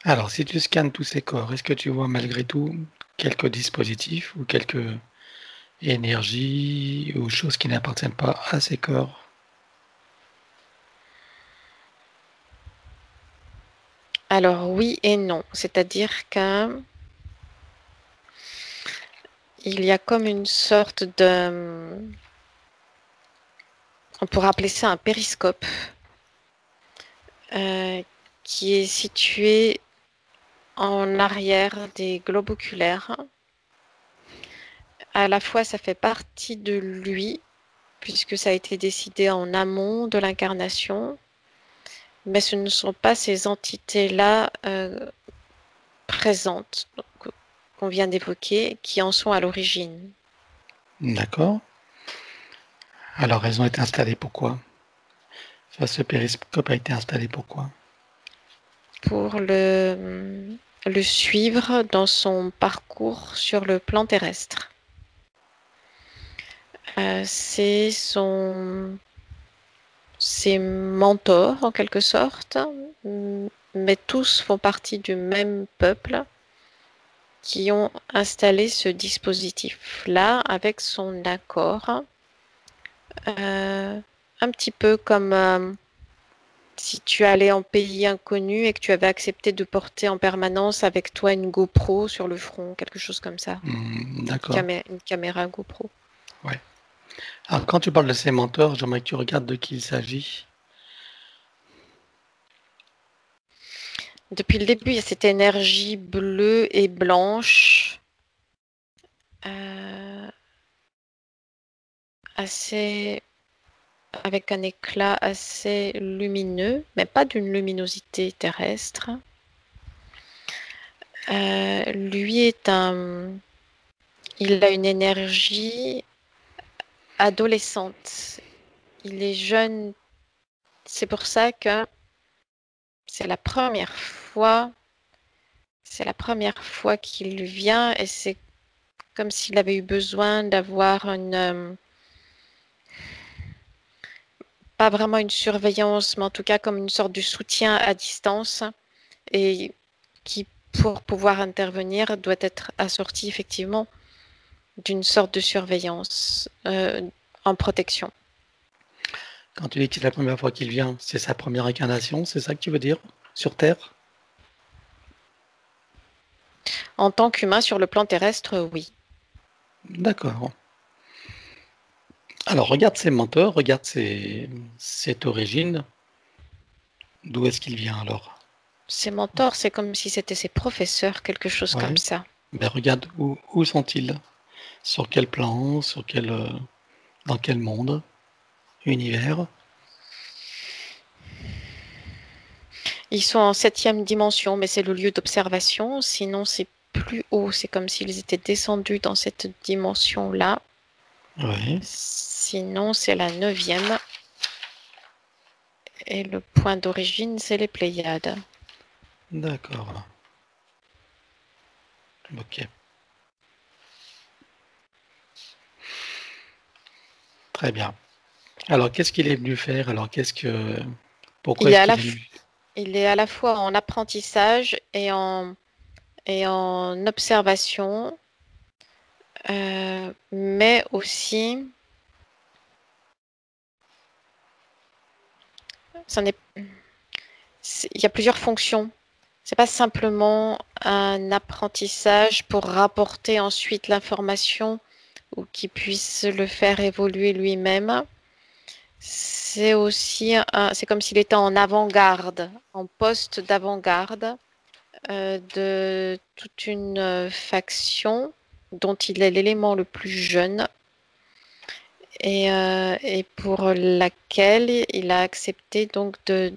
Alors, si tu scannes tous ces corps, est-ce que tu vois malgré tout quelques dispositifs ou quelques énergies ou choses qui n'appartiennent pas à ces corps? Alors oui et non, c'est-à-dire que il y a comme une sorte de, on pourrait appeler ça un périscope, euh, qui est situé en arrière des globes oculaires. À la fois, ça fait partie de lui, puisque ça a été décidé en amont de l'incarnation, mais ce ne sont pas ces entités-là présentes qu'on vient d'évoquer qui en sont à l'origine. D'accord. Alors, elles ont été installées pourquoi? Enfin, ce périscope a été installé pourquoi? Pour le suivre dans son parcours sur le plan terrestre. C'est ses mentors en quelque sorte, mais tous font partie du même peuple qui ont installé ce dispositif-là avec son accord, un petit peu comme si tu allais en pays inconnu et que tu avais accepté de porter en permanence avec toi une GoPro sur le front, quelque chose comme ça. D'accord. Une caméra GoPro. Ouais. Alors, quand tu parles de ces mentors, j'aimerais que tu regardes de qui il s'agit. Depuis le début, il y a cette énergie bleue et blanche, euh, assez, avec un éclat assez lumineux, mais pas d'une luminosité terrestre. Lui il a une énergie adolescente. Il est jeune. C'est pour ça que c'est la première fois, c'est la première fois qu'il vient et c'est comme s'il avait eu besoin d'avoir pas vraiment une surveillance, mais en tout cas comme une sorte de soutien à distance et qui, pour pouvoir intervenir, doit être assorti effectivement d'une sorte de surveillance en protection. Quand tu dis que c'est la première fois qu'il vient, c'est sa première incarnation, c'est ça que tu veux dire? Sur Terre? En tant qu'humain sur le plan terrestre, oui. D'accord. Alors, regarde ses menteurs, regarde cette origine. D'où est-ce qu'il vient alors? Ses mentors, c'est comme si c'était ses professeurs, quelque chose comme Ouais. ça. Ben regarde où sont-ils? Sur quel plan? Dans quel monde? Univers? Ils sont en septième dimension, mais c'est le lieu d'observation. Sinon, c'est plus haut. C'est comme s'ils étaient descendus dans cette dimension-là. Oui. Sinon, c'est la neuvième. Et le point d'origine, c'est les Pléiades. D'accord. Ok. Très bien. Alors, qu'est-ce qu'il est venu faire? Alors, pourquoi Il est est-ce à la, qu'il est venu? il est à la fois en apprentissage et en observation, mais aussi, ça n'est, il y a plusieurs fonctions. C'est pas simplement un apprentissage pour rapporter ensuite l'information ou qu'il puisse le faire évoluer lui-même. C'est comme s'il était en avant-garde, en poste d'avant-garde de toute une faction dont il est l'élément le plus jeune et pour laquelle il a accepté donc de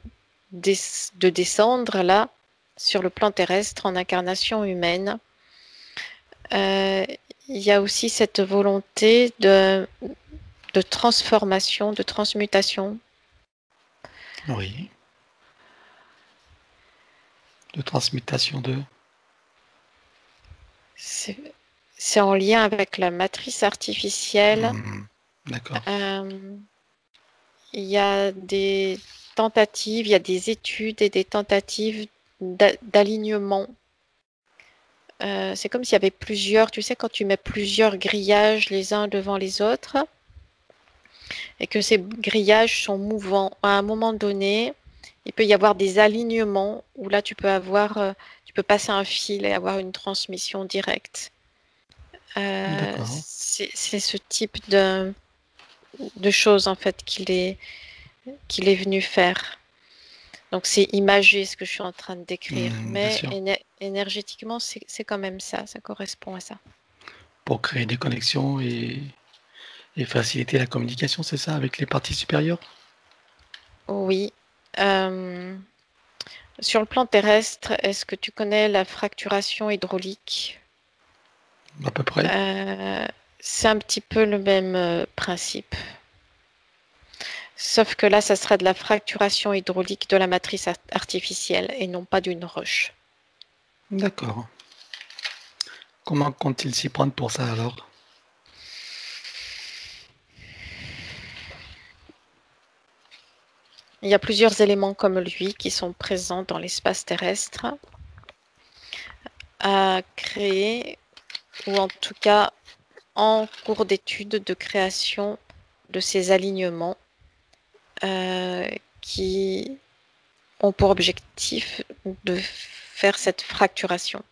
descendre là sur le plan terrestre en incarnation humaine. Euh, il y a aussi cette volonté de transformation, de transmutation. Oui. De transmutation de. C'est en lien avec la matrice artificielle. D'accord. Euh, il y a des tentatives, il y a des études et des tentatives d'alignement. C'est comme s'il y avait plusieurs, tu sais, quand tu mets plusieurs grillages les uns devant les autres, et que ces grillages sont mouvants. À un moment donné, il peut y avoir des alignements où là tu peux passer un fil et avoir une transmission directe. D'accord. C'est ce type de choses en fait qu'il est venu faire. Donc c'est imagé ce que je suis en train de décrire, Bien mais sûr. énergétiquement c'est quand même ça, ça correspond à ça. Pour créer des connexions et faciliter la communication, c'est ça, avec les parties supérieures? Oui. Euh, sur le plan terrestre, est-ce que tu connais la fracturation hydraulique? À peu près. Euh, c'est un petit peu le même principe. Sauf que là, ça serait de la fracturation hydraulique de la matrice artificielle et non pas d'une roche. D'accord. Comment compte-t-il s'y prendre pour ça alors? Il y a plusieurs éléments comme lui qui sont présents dans l'espace terrestre à créer, ou en tout cas en cours d'étude de création de ces alignements euh, qui ont pour objectif de faire cette fracturation,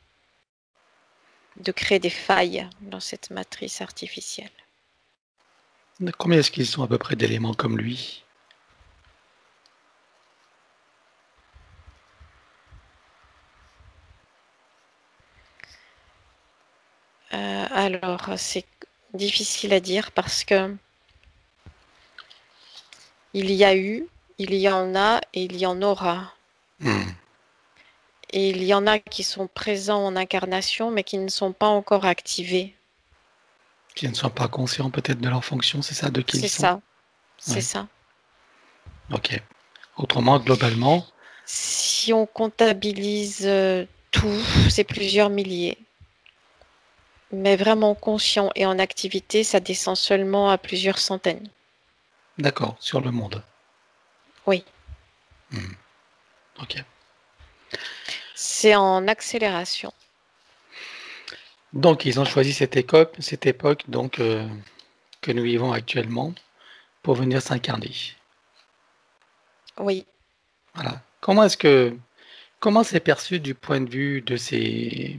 de créer des failles dans cette matrice artificielle. Combien est-ce qu'ils sont à peu près d'éléments comme lui? Alors, c'est difficile à dire parce que il y a eu, il y en a et il y en aura. Hmm. Et il y en a qui sont présents en incarnation mais qui ne sont pas encore activés. Qui ne sont pas conscients peut-être de leur fonction, c'est ça, de qui ils C'est sont? ça, c'est Oui. ça. Ok. Autrement, globalement, Si on comptabilise tout, c'est plusieurs milliers. Mais vraiment conscient et en activité, ça descend seulement à plusieurs centaines. d'accord, sur le monde. Oui, Hmm. Ok. c'est en accélération. Donc, ils ont choisi cette époque donc, que nous vivons actuellement pour venir s'incarner. Oui. Voilà. Comment c'est perçu du point de vue de ces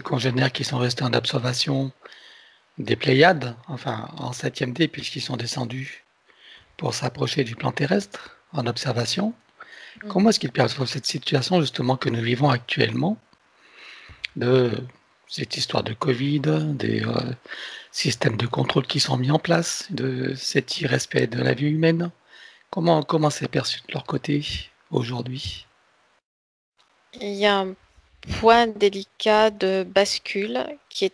congénères qui sont restés en observation des Pléiades, enfin en 7e D, puisqu'ils sont descendus pour s'approcher du plan terrestre en observation? Comment Mhm. est-ce qu'ils perçoivent cette situation justement que nous vivons actuellement, de cette histoire de Covid, des systèmes de contrôle qui sont mis en place, de cet irrespect de la vie humaine? Comment c'est perçu de leur côté aujourd'hui? Il y a un point délicat de bascule qui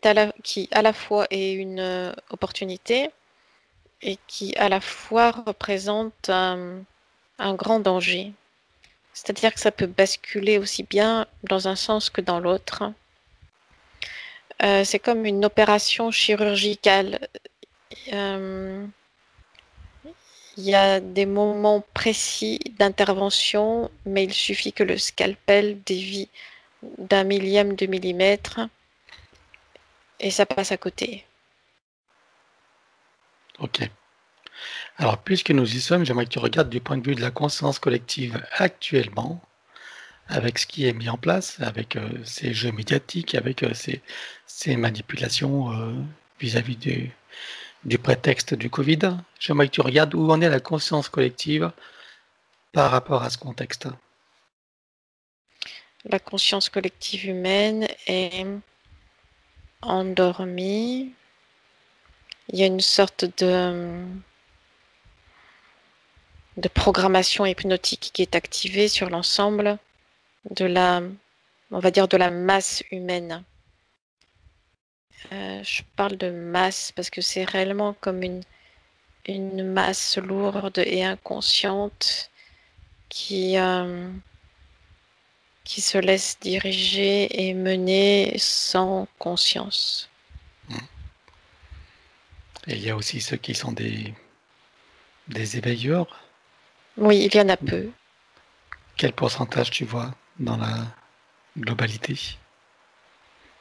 à la fois est une opportunité et qui à la fois représente un grand danger. C'est-à-dire que ça peut basculer aussi bien dans un sens que dans l'autre. C'est comme une opération chirurgicale. Euh, il y a des moments précis d'intervention, mais il suffit que le scalpel dévie d'un millième de millimètre et ça passe à côté. Ok. Alors, puisque nous y sommes, j'aimerais que tu regardes du point de vue de la conscience collective actuellement, avec ce qui est mis en place, avec ces jeux médiatiques, avec ces manipulations vis-à-vis du prétexte du Covid. J'aimerais que tu regardes où en est la conscience collective par rapport à ce contexte. La conscience collective humaine est endormie. Il y a une sorte de programmation hypnotique qui est activée sur l'ensemble de la, on va dire, de la masse humaine. Je parle de masse parce que c'est réellement comme une masse lourde et inconsciente qui se laisse diriger et mener sans conscience. Et il y a aussi ceux qui sont des éveilleurs. Oui, il y en a peu. Quel pourcentage tu vois dans la globalité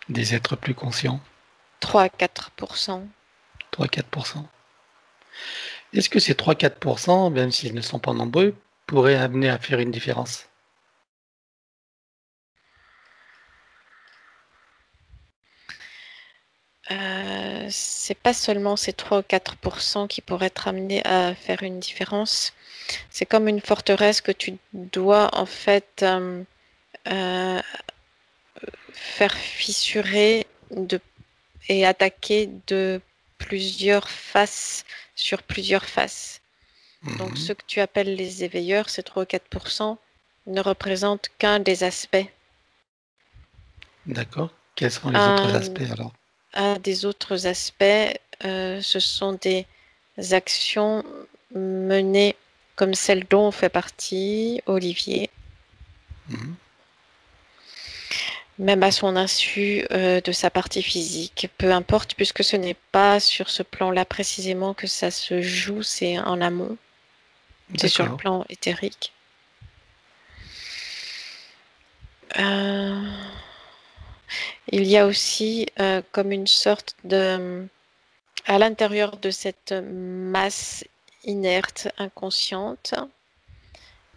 des êtres plus conscients? 3 à 4%. 3-4%. Est-ce que ces 3-4%, même s'ils ne sont pas nombreux, pourraient amener à faire une différence? C'est pas seulement ces 3 ou 4% qui pourraient être amenés à faire une différence. C'est comme une forteresse que tu dois en fait faire fissurer et attaquer de plusieurs faces sur plusieurs faces. Donc ceux que tu appelles les éveilleurs, ces 3 ou 4%, ne représentent qu'un des aspects. D'accord. Quels sont les autres aspects alors? Un des autres aspects, ce sont des actions menées comme celle dont fait partie Olivier, même à son insu de sa partie physique, peu importe, puisque ce n'est pas sur ce plan-là précisément que ça se joue, c'est en amont, c'est sur le plan éthérique. Il y a aussi comme une sorte de... À l'intérieur de cette masse inerte, inconsciente,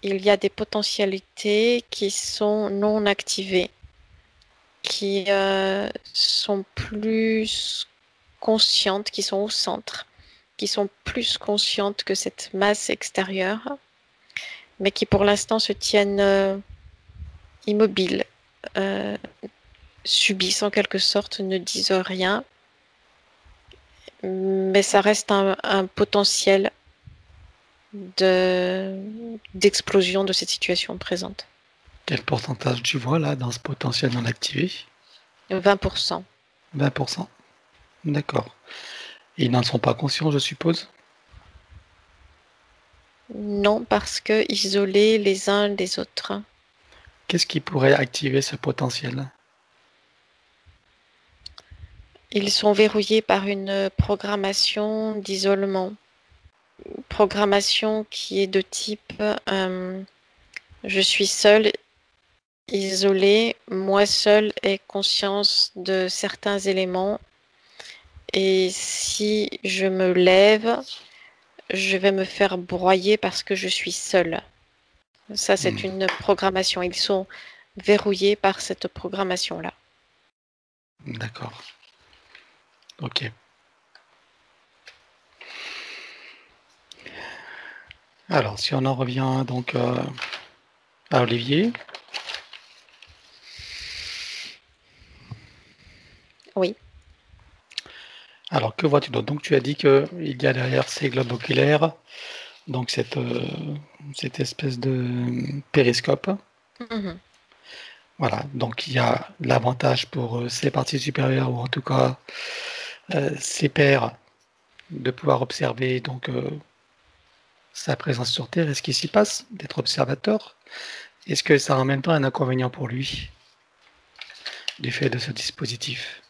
il y a des potentialités qui sont non activées, qui sont plus conscientes, qui sont au centre, qui sont plus conscientes que cette masse extérieure, mais qui pour l'instant se tiennent immobiles, subissent en quelque sorte, ne disent rien, mais ça reste un potentiel d'explosion de cette situation présente. Quel pourcentage tu vois là dans ce potentiel non activé? 20%. 20%. D'accord. Ils n'en sont pas conscients, je suppose? Non, parce que isolés les uns des autres. Qu'est-ce qui pourrait activer ce potentiel? Ils sont verrouillés par une programmation d'isolement. Programmation qui est de type je suis seul, isolé, moi seul ai conscience de certains éléments. Et si je me lève, je vais me faire broyer parce que je suis seule. Ça, c'est une programmation. Ils sont verrouillés par cette programmation-là. D'accord. Ok. Alors, si on en revient donc à Olivier. Oui. Alors, que vois-tu d'autre? Donc, tu as dit qu'il y a derrière ces globes oculaires, donc cette espèce de périscope. Voilà, donc il y a l'avantage pour ces parties supérieures, ou en tout cas ses pairs, de pouvoir observer donc sa présence sur Terre et ce qui s'y passe, d'être observateur. Est-ce que ça a en même temps un inconvénient pour lui, du fait de ce dispositif?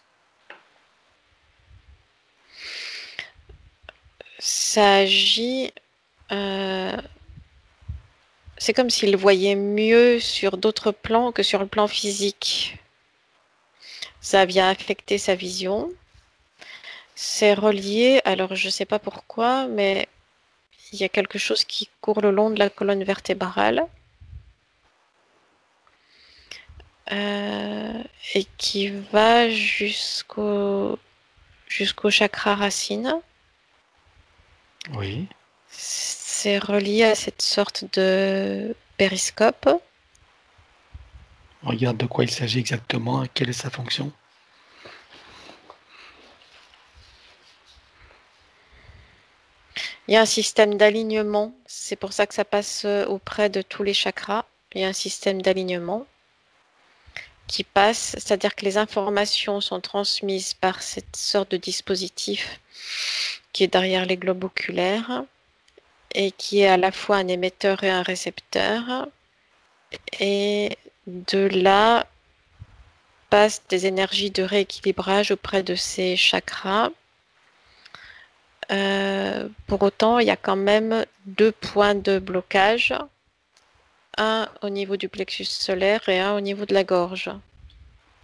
Ça agit... c'est comme s'il voyait mieux sur d'autres plans que sur le plan physique. Ça vient affecter sa vision. C'est relié, alors je ne sais pas pourquoi, mais il y a quelque chose qui court le long de la colonne vertébrale et qui va jusqu'au chakra racine. Oui. C'est relié à cette sorte de périscope. Regarde de quoi il s'agit exactement, quelle est sa fonction. Il y a un système d'alignement, c'est pour ça que ça passe auprès de tous les chakras. Il y a un système d'alignement qui passe, c'est-à-dire que les informations sont transmises par cette sorte de dispositif qui est derrière les globes oculaires et qui est à la fois un émetteur et un récepteur. Et de là passent des énergies de rééquilibrage auprès de ces chakras. Pour autant, il y a quand même 2 points de blocage un au niveau du plexus solaire et un au niveau de la gorge.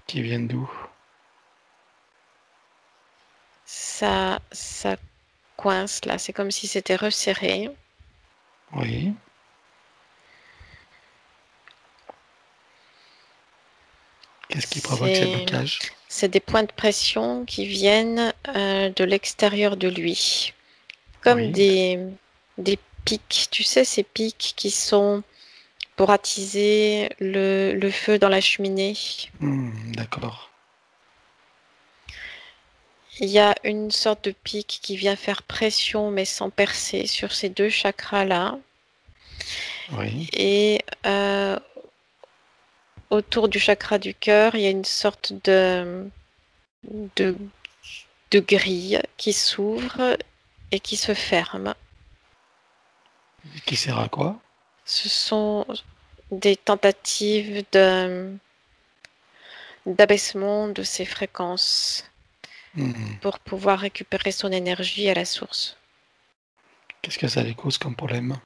Qui viennent d'où? Ça coince là, c'est comme si c'était resserré. Oui. Qu'est-ce qui provoque ces blocages? C'est des points de pression qui viennent de l'extérieur de lui, comme Oui. des pics. Tu sais, ces pics qui sont pour attiser le feu dans la cheminée. D'accord. Il y a une sorte de pic qui vient faire pression mais sans percer sur ces deux chakras-là. Oui. Et autour du chakra du cœur, il y a une sorte de, de grille qui s'ouvre et qui se ferme. Qui sert à quoi? Ce sont des tentatives d'abaissement de ses fréquences pour pouvoir récupérer son énergie à la source. Qu'est-ce que ça lui cause comme problème?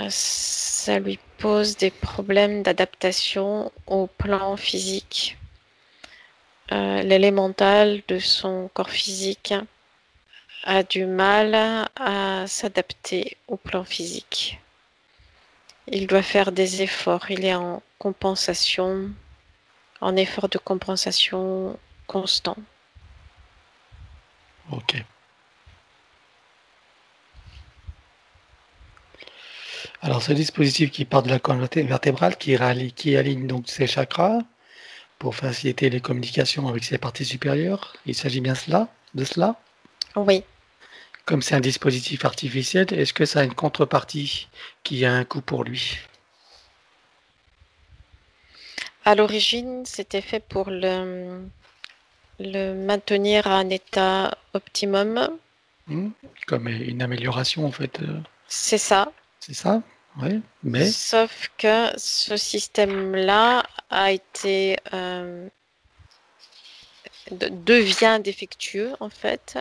Ça lui pose des problèmes d'adaptation au plan physique. L'élémental de son corps physique a du mal à s'adapter au plan physique. Il doit faire des efforts, il est en compensation, en effort de compensation constant. Ok. Alors, ce dispositif qui part de la colonne vertébrale, qui aligne donc ses chakras pour faciliter les communications avec ses parties supérieures, il s'agit bien de cela? Oui. Comme c'est un dispositif artificiel, est-ce que ça a une contrepartie qui a un coût pour lui? À l'origine, c'était fait pour le maintenir à un état optimum. Comme une amélioration, en fait. C'est ça. C'est ça? Oui. Mais, Sauf que ce système-là a été devient défectueux en fait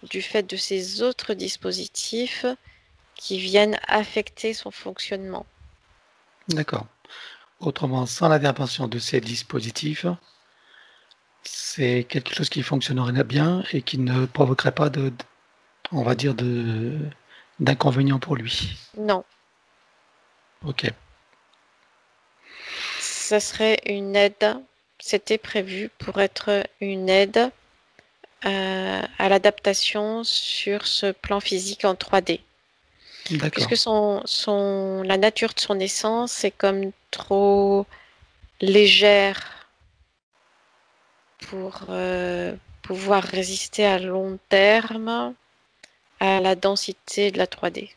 du fait de ces autres dispositifs qui viennent affecter son fonctionnement. d'accord. Autrement, sans l'intervention de ces dispositifs, c'est quelque chose qui fonctionnerait bien et qui ne provoquerait pas on va dire, d'inconvénients pour lui. Non, Ok. ça serait une aide. C'était prévu pour être une aide à l'adaptation sur ce plan physique en 3D. D'accord. Puisque la nature de son essence est comme trop légère pour pouvoir résister à long terme à la densité de la 3D.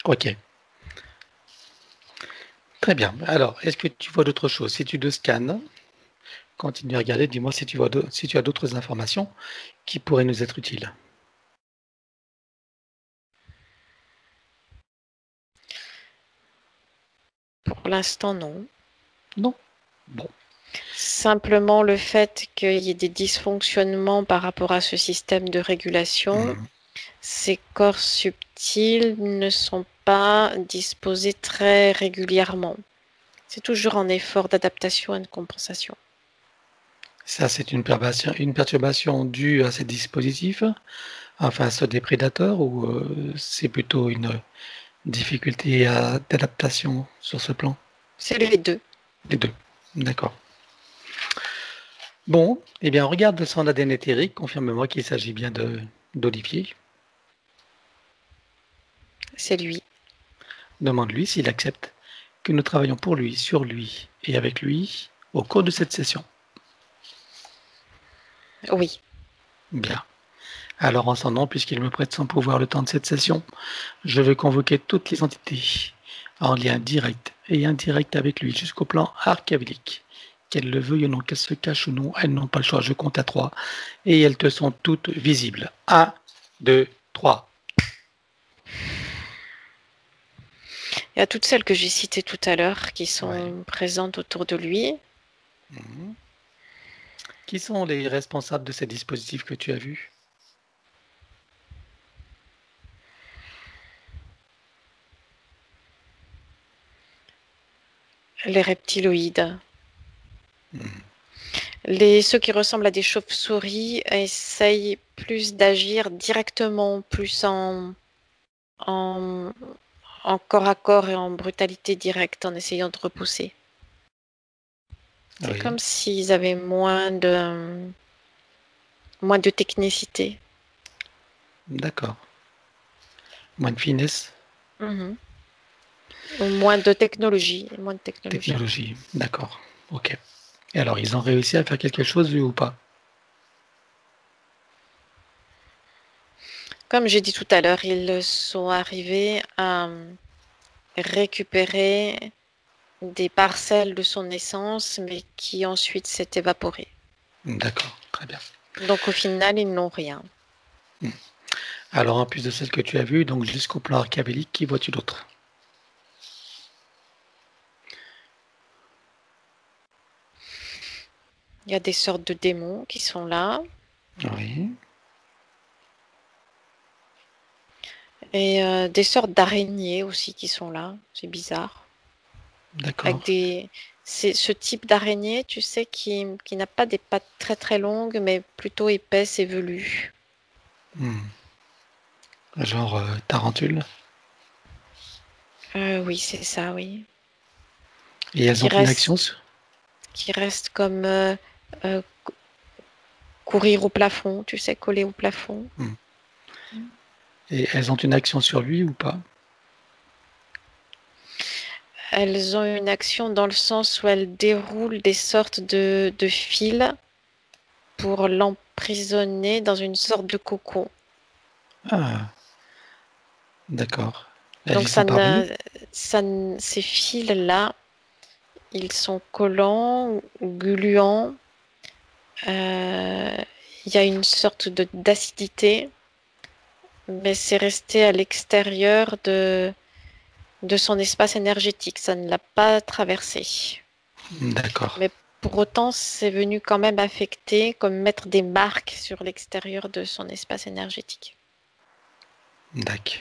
Ok. Très bien. Alors, est-ce que tu vois d'autres choses? Si tu le scannes, continue à regarder. Dis-moi si si tu as d'autres informations qui pourraient nous être utiles. Pour l'instant, non. Non? Bon. Simplement le fait qu'il y ait des dysfonctionnements par rapport à ce système de régulation, ces corps subtils ne sont pas disposés très régulièrement. C'est toujours en effort d'adaptation et de compensation. Ça, c'est une perturbation due à ces dispositifs, enfin à ceux des prédateurs, ou c'est plutôt une difficulté d'adaptation sur ce plan? C'est les deux. Les deux. D'accord. Bon, eh bien, regarde son ADN éthérique, confirme-moi qu'il s'agit bien d'Olivier. C'est lui. Demande-lui s'il accepte que nous travaillons pour lui, sur lui et avec lui au cours de cette session. Oui. Bien. Alors, en son nom, puisqu'il me prête son pouvoir le temps de cette session, je vais convoquer toutes les entités en lien direct et indirect avec lui jusqu'au plan archavélique. Qu'elles le veuillent ou non, qu'elles se cachent ou non, elles n'ont pas le choix. Je compte à 3 et elles te sont toutes visibles. 1, 2, 3. Il y a toutes celles que j'ai citées tout à l'heure qui sont Ouais. présentes autour de lui. Qui sont les responsables de ces dispositifs que tu as vus? les reptiloïdes. Hmm. Ceux qui ressemblent à des chauves-souris essayent plus d'agir directement, plus en, en corps à corps et en brutalité directe, en essayant de repousser. C'est Oui, comme s'ils avaient moins de technicité. d'accord. Moins de finesse, Mhm. Ou moins de technologie. Moins de technologie. technologie, d'accord. Ok. Et alors, ils ont réussi à faire quelque chose, eux, ou pas? Comme j'ai dit tout à l'heure, ils sont arrivés à récupérer des parcelles de son essence, mais qui ensuite s'est évaporée. D'accord, très bien. Donc au final, ils n'ont rien. Alors, en plus de celle que tu as vue, donc jusqu'au plan archéologique, qui vois-tu d'autre? Il y a des sortes de démons qui sont là Oui, et des sortes d'araignées aussi qui sont là. C'est bizarre. Avec d'accord. c'est ce type d'araignée, tu sais, qui n'a pas des pattes très très longues, mais plutôt épaisses et velues. Hmm. Genre tarentule. Oui, c'est ça, oui. Et elles ont Qui une reste, action qui reste comme euh, courir au plafond, tu sais, coller au plafond. Hmm. Et elles ont une action sur lui ou pas? Elles ont une action dans le sens où elles déroulent des sortes de fils pour l'emprisonner dans une sorte de cocon. Ah, d'accord. Elles Donc y sont parvenues? ces fils-là, ils sont collants ou gluants. Il y a une sorte d'acidité, mais c'est resté à l'extérieur de son espace énergétique. Ça ne l'a pas traversé. D'accord, Mais pour autant, c'est venu quand même affecter, comme mettre des marques sur l'extérieur de son espace énergétique. d'accord.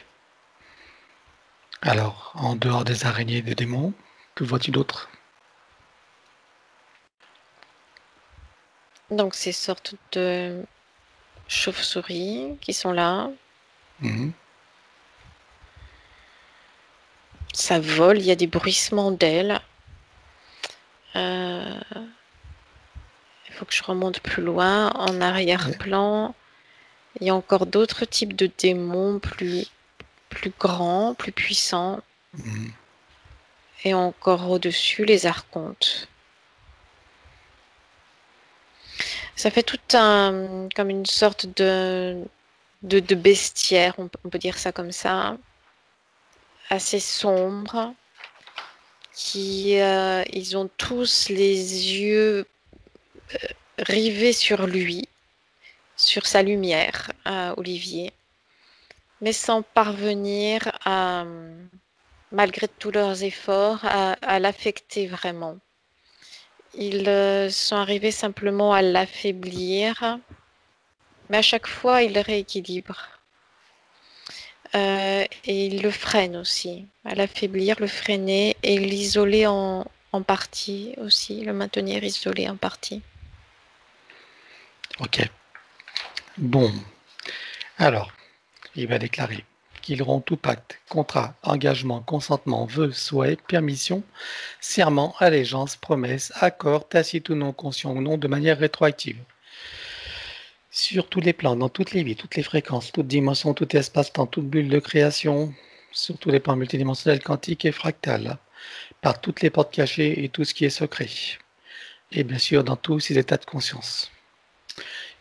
Alors, en dehors des araignées et des démons, que vois-tu d'autre? Donc ces sortes de chauves-souris qui sont là, Mhm. ça vole, il y a des bruissements d'ailes. Il faut que je remonte plus loin. En Et- arrière-plan, il y a encore d'autres types de démons plus grands, plus puissants. mhm. Et encore au-dessus, les archontes. Ça fait tout comme une sorte de bestiaire, on peut dire ça comme ça, assez sombre, ils ont tous les yeux rivés sur lui, sur sa lumière, Olivier, mais sans parvenir malgré tous leurs efforts, à l'affecter vraiment. Ils sont arrivés simplement à l'affaiblir, mais à chaque fois, ils le rééquilibrent. Et ils le freinent aussi, à l'affaiblir, le freiner et l'isoler en partie aussi, le maintenir isolé en partie. Ok. Bon, alors, il va déclarer qu'ils rompt tout pacte, contrat, engagement, consentement, vœu, souhait, permission, serment, allégeance, promesse, accord, tacite ou non, conscient ou non, de manière rétroactive. Sur tous les plans, dans toutes les vies, toutes les fréquences, toutes dimensions, tout espace-temps, toute bulle de création, sur tous les plans multidimensionnels, quantiques et fractales, par toutes les portes cachées et tout ce qui est secret. Et bien sûr, dans tous ces états de conscience.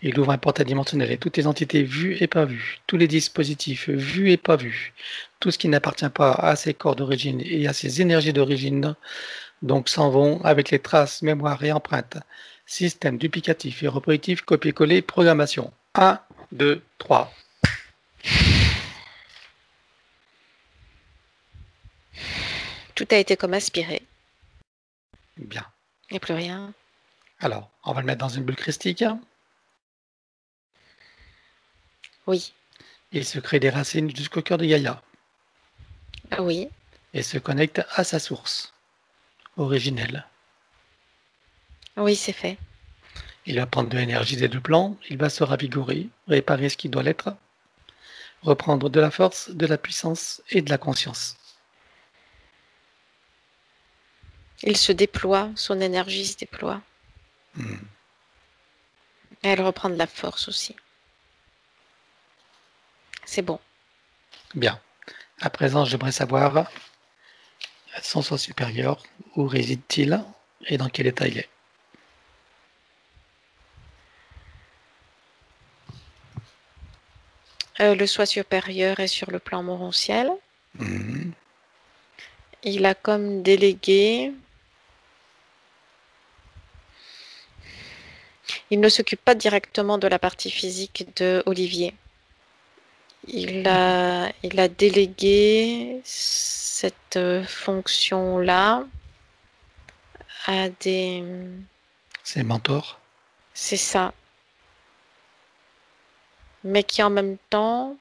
Il ouvre un portail dimensionnel et toutes les entités vues et pas vues, tous les dispositifs vus et pas vus, tout ce qui n'appartient pas à ses corps d'origine et à ses énergies d'origine, donc s'en vont avec les traces, mémoire et empreintes. Système duplicatif et reproductif, copier-coller, programmation. 1, 2, 3. Tout a été comme aspiré. Bien. Il n'y a plus rien. Alors, on va le mettre dans une bulle christique. Oui, Il se crée des racines jusqu'au cœur de Gaïa oui, et se connecte à sa source. originel. Oui, c'est fait. Il va prendre de l'énergie des deux plans, il va se ravigorer, réparer ce qui doit l'être, reprendre de la force, de la puissance et de la conscience. Il se déploie, son énergie se déploie. Et elle reprend de la force aussi. C'est bon. Bien. À présent, j'aimerais savoir son soi supérieur, où réside-t-il et dans quel état il est. Le soi supérieur est sur le plan morontiel. Mhm. Il a comme délégué. Il ne s'occupe pas directement de la partie physique de Olivier. Il a délégué cette fonction-là à des... Ses mentors. C'est ça. Mais qui en même temps,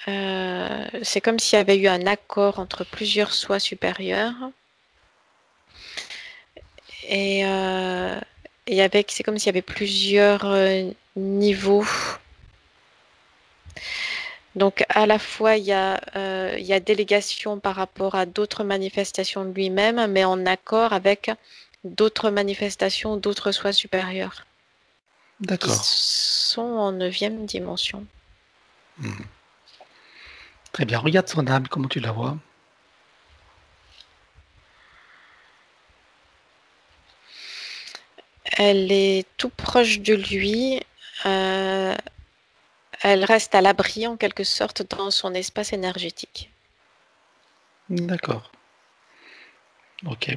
c'est comme s'il y avait eu un accord entre plusieurs soi supérieurs. Et c'est comme s'il y avait plusieurs niveaux. Donc à la fois il y a délégation par rapport à d'autres manifestations de lui-même, mais en accord avec d'autres manifestations, d'autres soi supérieurs, qui D'accord. sont en 9e dimension. Très bien. Regarde son âme, comment tu la vois. Elle est tout proche de lui. euh, Elle reste à l'abri en quelque sorte dans son espace énergétique. D'accord. Ok.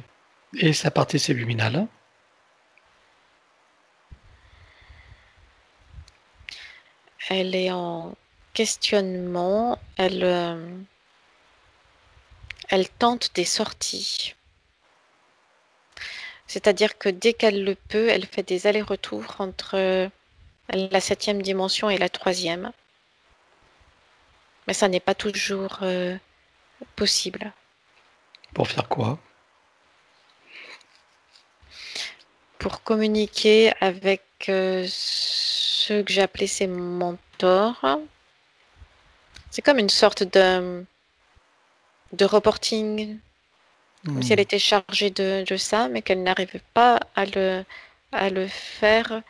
Et sa partie subliminale. Elle est en questionnement. Elle tente des sorties. C'est-à-dire que dès qu'elle le peut, elle fait des allers-retours entre la 7e dimension et la 3e. Mais ça n'est pas toujours possible. Pour faire quoi? Pour communiquer avec ceux que j'ai appelés ses mentors, c'est comme une sorte de reporting, comme si elle était chargée de ça, mais qu'elle n'arrivait pas à le faire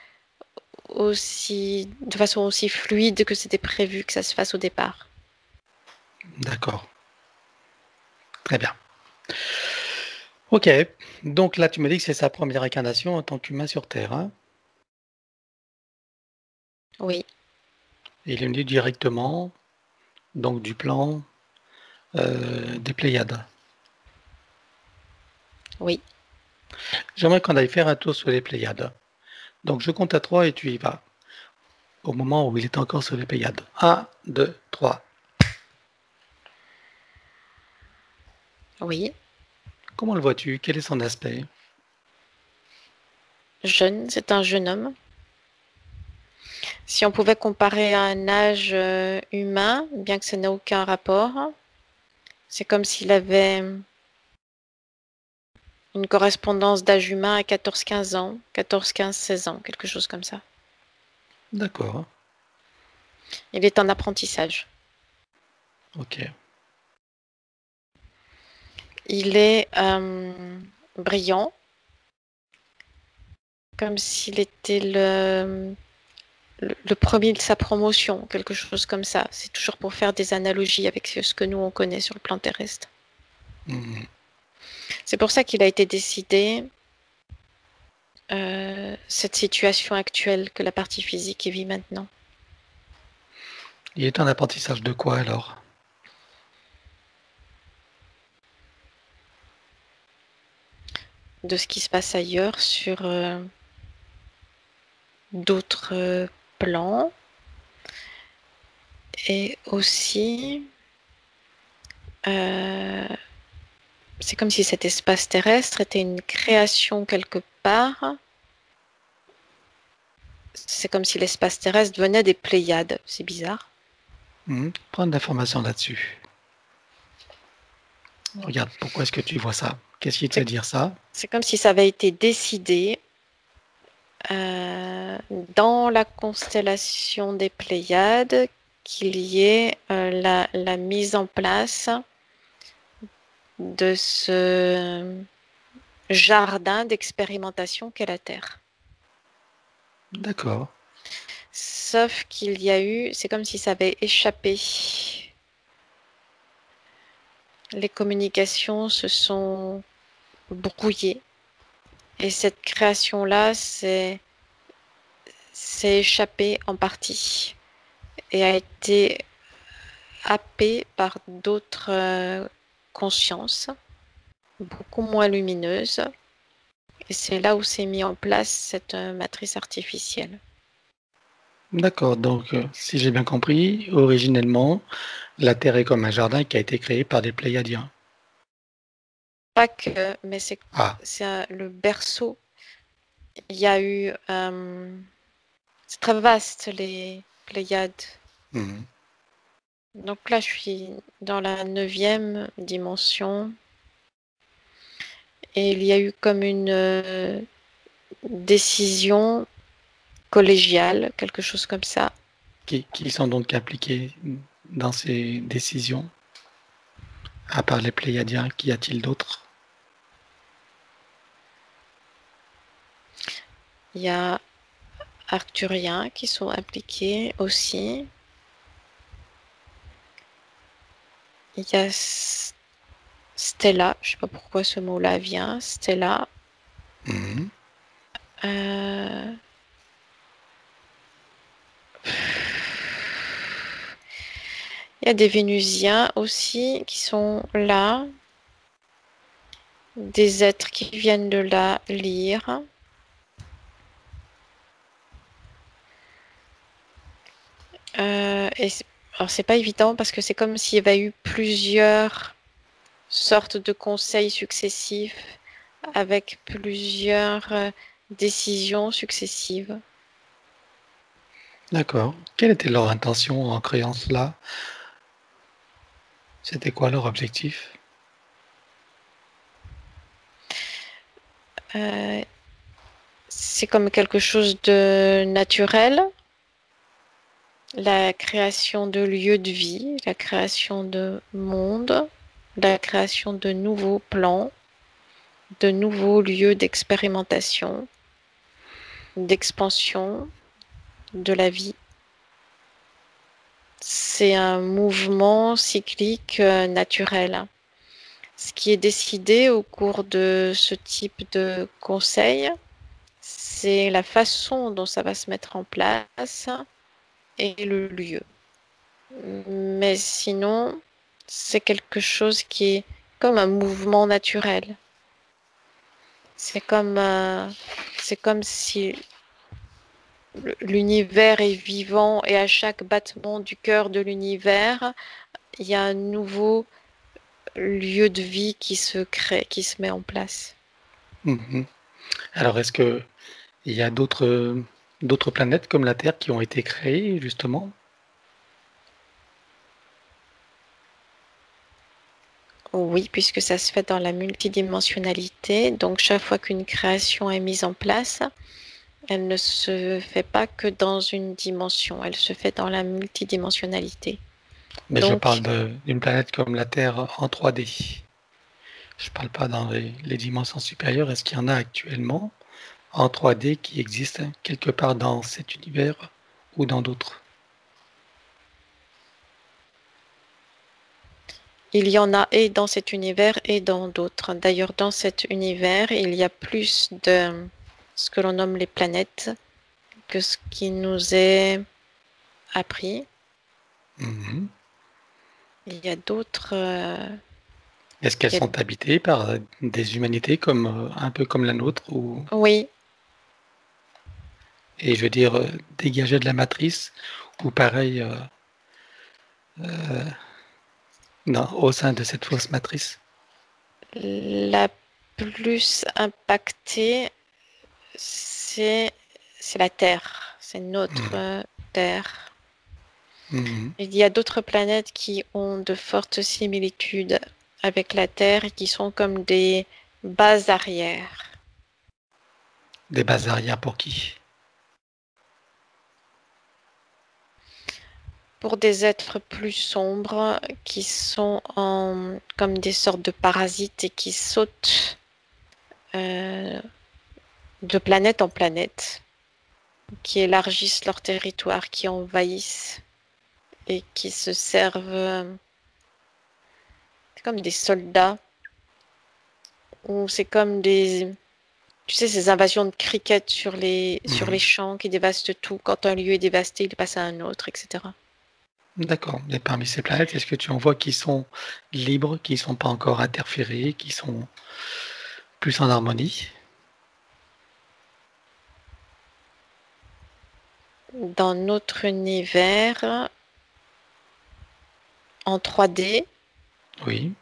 de façon aussi fluide que c'était prévu que ça se fasse au départ. D'accord. Très bien. Ok. Donc là, tu me dis que c'est sa première incarnation en tant qu'humain sur Terre. Hein. Oui, Il est venu directement, donc du plan des Pléiades. oui. J'aimerais qu'on aille faire un tour sur les Pléiades. Donc je compte à 3 et tu y vas. Au moment où il est encore sur les Pléiades. Un, 2, 3. Oui, Comment le vois-tu? Quel est son aspect? jeune, c'est un jeune homme. Si on pouvait comparer à un âge humain, bien que ça n'a aucun rapport, c'est comme s'il avait une correspondance d'âge humain à 14-15 ans, 14-15-16 ans, quelque chose comme ça. D'accord. Il est en apprentissage. Ok. Il est brillant, comme s'il était le premier de sa promotion, quelque chose comme ça. C'est toujours pour faire des analogies avec ce que nous on connaît sur le plan terrestre. Mhm. C'est pour ça qu'il a été décidé cette situation actuelle que la partie physique vit maintenant. Il est en apprentissage de quoi alors? De ce qui se passe ailleurs sur d'autres plans. Et aussi, c'est comme si cet espace terrestre était une création quelque part. C'est comme si l'espace terrestre venait des Pléiades. C'est bizarre. Prendre l'information là-dessus. Regarde, pourquoi est-ce que tu vois ça? Qu'est-ce qui te fait C'est dire ça? c'est comme si ça avait été décidé dans la constellation des Pléiades qu'il y ait la mise en place de ce jardin d'expérimentation qu'est la Terre. D'accord. Sauf qu'il y a eu, c'est comme si ça avait échappé. Les communications se sont brouillées. Et cette création-là s'est échappée en partie et a été happée par d'autres consciences, beaucoup moins lumineuses. Et c'est là où s'est mis en place cette matrice artificielle. D'accord. Donc, si j'ai bien compris, originellement, la Terre est comme un jardin qui a été créé par des Pléiadiens. Pas que, mais c'est Ah, le berceau. Il y a eu... c'est très vaste, les Pléiades. mhm. Donc là, je suis dans la 9e dimension. Et il y a eu comme une décision collégiale, quelque chose comme ça. Qui sont donc impliqués dans ces décisions? À part les Pléiadiens, qu'y a-t-il d'autre? Il y a Arcturiens qui sont impliqués aussi. Il y a Stella, je ne sais pas pourquoi ce mot-là vient, Stella. Mhm. Euh, Il y a des Vénusiens aussi qui sont là, des êtres qui viennent de là lire. Alors c'est pas évident parce que c'est comme s'il y avait eu plusieurs sortes de conseils successifs avec plusieurs décisions successives. D'accord. Quelle était leur intention en créant cela? C'était quoi leur objectif? Euh, c'est comme quelque chose de naturel, la création de lieux de vie, la création de mondes, la création de nouveaux plans, de nouveaux lieux d'expérimentation, d'expansion de la vie. C'est un mouvement cyclique naturel. Ce qui est décidé au cours de ce type de conseil, c'est la façon dont ça va se mettre en place et le lieu. Mais sinon, c'est quelque chose qui est comme un mouvement naturel. C'est comme si l'univers est vivant et à chaque battement du cœur de l'univers, il y a un nouveau lieu de vie qui se crée, qui se met en place. Mhm. Alors, est-ce que il y a d'autres planètes comme la Terre qui ont été créées justement? Oui, puisque ça se fait dans la multidimensionnalité. Donc, chaque fois qu'une création est mise en place, elle ne se fait pas que dans une dimension, elle se fait dans la multidimensionnalité. Mais je Donc, parle d'une planète comme la Terre en 3D. Je parle pas dans les dimensions supérieures. Est-ce qu'il y en a actuellement en 3D qui existent quelque part dans cet univers ou dans d'autres? il y en a et dans cet univers et dans d'autres. D'ailleurs, dans cet univers, il y a plus de ce que l'on nomme les planètes que ce qui nous est appris. Mhm. Il y a d'autres. Est-ce qu'elles Il y a- sont habitées par des humanités comme un peu comme la nôtre ou Oui, et je veux dire dégagées de la matrice ou pareil non, au sein de cette fausse matrice? la plus impactée, c'est la Terre, c'est notre Mhm. Terre. Mhm. Il y a d'autres planètes qui ont de fortes similitudes avec la Terre et qui sont comme des bases arrière. Des bases arrière pour qui? Pour des êtres plus sombres qui sont comme des sortes de parasites et qui sautent de planète en planète, qui élargissent leur territoire, qui envahissent et qui se servent comme des soldats, ou c'est comme des, tu sais, ces invasions de crickets sur les champs qui dévastent tout. Quand un lieu est dévasté, il passe à un autre, etc. D'accord. Et parmi ces planètes, est-ce que tu en vois qui sont libres, qui ne sont pas encore interférées, qui sont plus en harmonie? Dans notre univers, en 3D, Oui.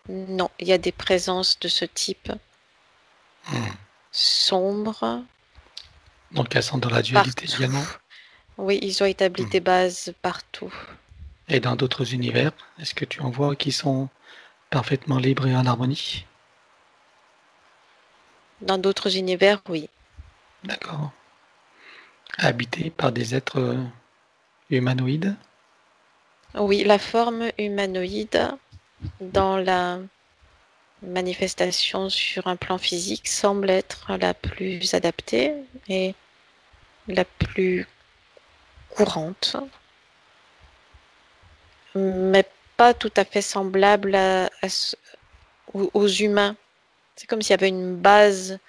non, il y a des présences de ce type sombres Donc elles sont dans la dualité partout. également. Oui, ils ont établi des bases partout. Et dans d'autres univers, est-ce que tu en vois qui sont parfaitement libres et en harmonie? Dans d'autres univers, oui. D'accord. Habités par des êtres humanoïdes? Oui, la forme humanoïde dans la manifestation sur un plan physique semble être la plus adaptée et la plus courante, mais pas tout à fait semblable aux humains. C'est comme s'il y avait une base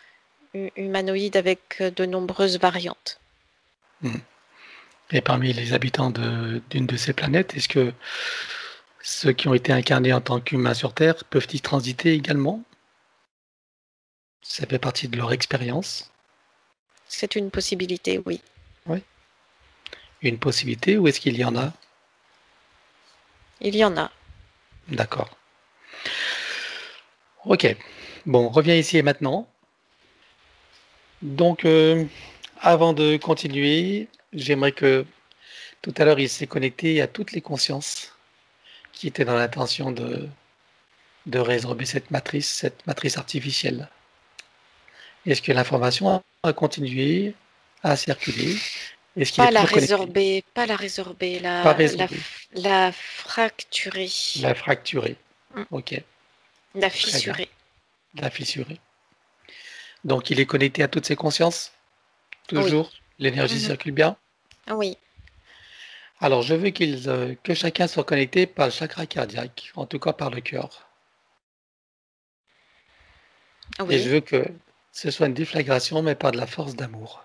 humanoïde avec de nombreuses variantes. Et parmi les habitants d'une de ces planètes, est-ce que ceux qui ont été incarnés en tant qu'humains sur Terre peuvent y transiter également? Ça fait partie de leur expérience? C'est une possibilité, oui. Oui. Une possibilité ou est-ce qu'il y en a? Il y en a. D'accord. Ok. Bon, reviens ici et maintenant. Donc, avant de continuer, j'aimerais que tout à l'heure, il s'est connecté à toutes les consciences qui étaient dans l'intention de résorber cette matrice artificielle. Est-ce que l'information a continué à circuler? Est-ce qu'il est Pas la toujours connecté? résorber, pas la résorber, Pas résorbé, la fracturer, la fracturé. Ok, la très bien. fissurer. La fissuré. Donc, il est connecté à toutes ces consciences? Oui. Toujours? L'énergie Mhm. circule bien? Oui. Alors, je veux que chacun soit connecté par le chakra cardiaque, en tout cas par le cœur. Et je Oui. veux que ce soit une déflagration, mais par de la force d'amour.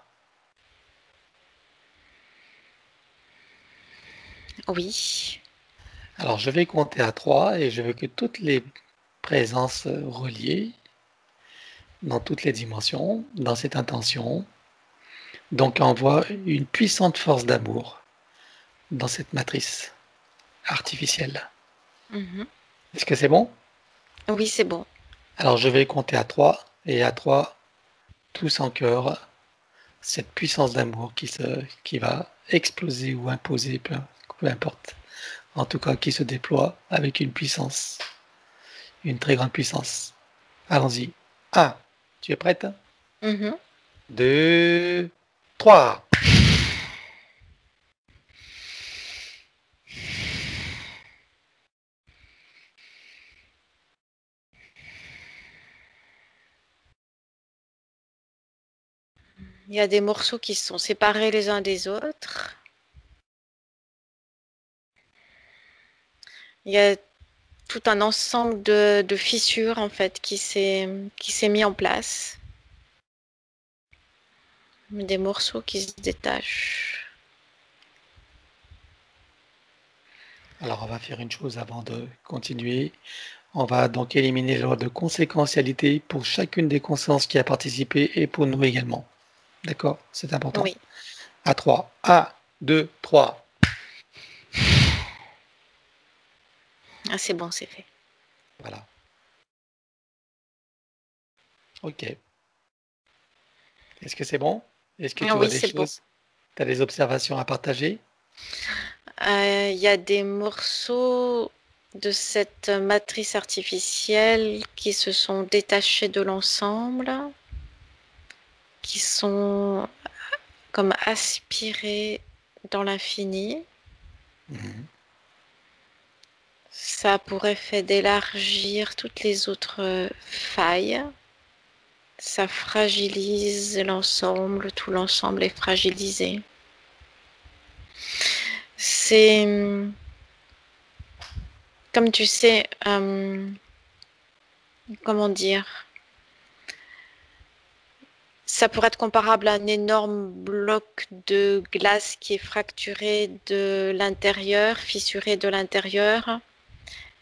Oui. Alors, je vais compter à 3 et je veux que toutes les présences reliées dans toutes les dimensions, dans cette intention, donc envoient une puissante force d'amour dans cette matrice artificielle. Mhm. Est-ce que c'est bon? Oui, c'est bon. Alors, je vais compter à 3 et à 3, tous en chœur, cette puissance d'amour qui va exploser ou imposer, peu importe. En tout cas, qui se déploie avec une puissance, une très grande puissance. Allons-y. 1. Tu es prête? Mhm. 2, 3. Il y a des morceaux qui sont séparés les uns des autres. Il y a tout un ensemble de fissures en fait qui s'est mis en place. Des morceaux qui se détachent. Alors, on va faire une chose avant de continuer. On va donc éliminer l'ordre de conséquentialité pour chacune des consciences qui a participé et pour nous également. D'accord? C'est important. Oui. À 3. 1, 2, 3. Ah, c'est bon, c'est fait. Voilà. OK. Est-ce que c'est bon? Est-ce que Ah tu vois oui, des c'est bon. choses? Tu as des observations à partager? Il y a des morceaux de cette matrice artificielle qui se sont détachés de l'ensemble, qui sont comme aspirés dans l'infini. Mhm. Ça a pour effet d'élargir toutes les autres failles. Ça fragilise l'ensemble, tout l'ensemble est fragilisé. C'est, comme tu sais, comment dire, ça pourrait être comparable à un énorme bloc de glace qui est fracturé de l'intérieur, fissuré de l'intérieur.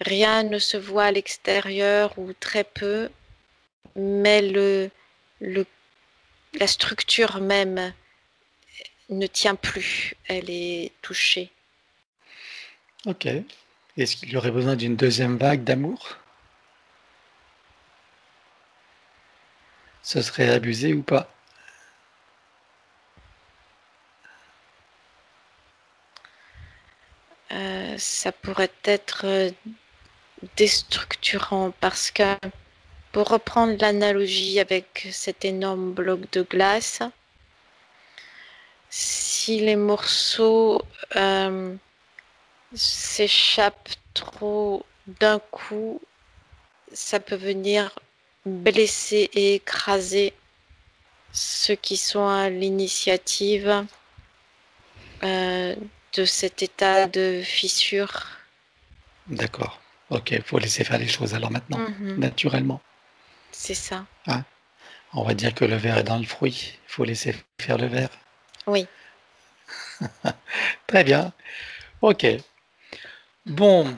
Rien ne se voit à l'extérieur ou très peu, mais la structure même ne tient plus, elle est touchée. Ok. Est-ce qu'il y aurait besoin d'une deuxième vague d'amour? Ce serait abusé ou pas? Ça pourrait être déstructurant parce que, pour reprendre l'analogie avec cet énorme bloc de glace, si les morceaux s'échappent trop d'un coup, ça peut venir blesser et écraser ceux qui sont à l'initiative de cet état de fissure. D'accord. Ok, il faut laisser faire les choses alors maintenant, Mhm, naturellement. c'est ça. Hein. On va dire que le verre est dans le fruit. Il faut laisser faire le verre. Oui. Très bien. Ok. Bon.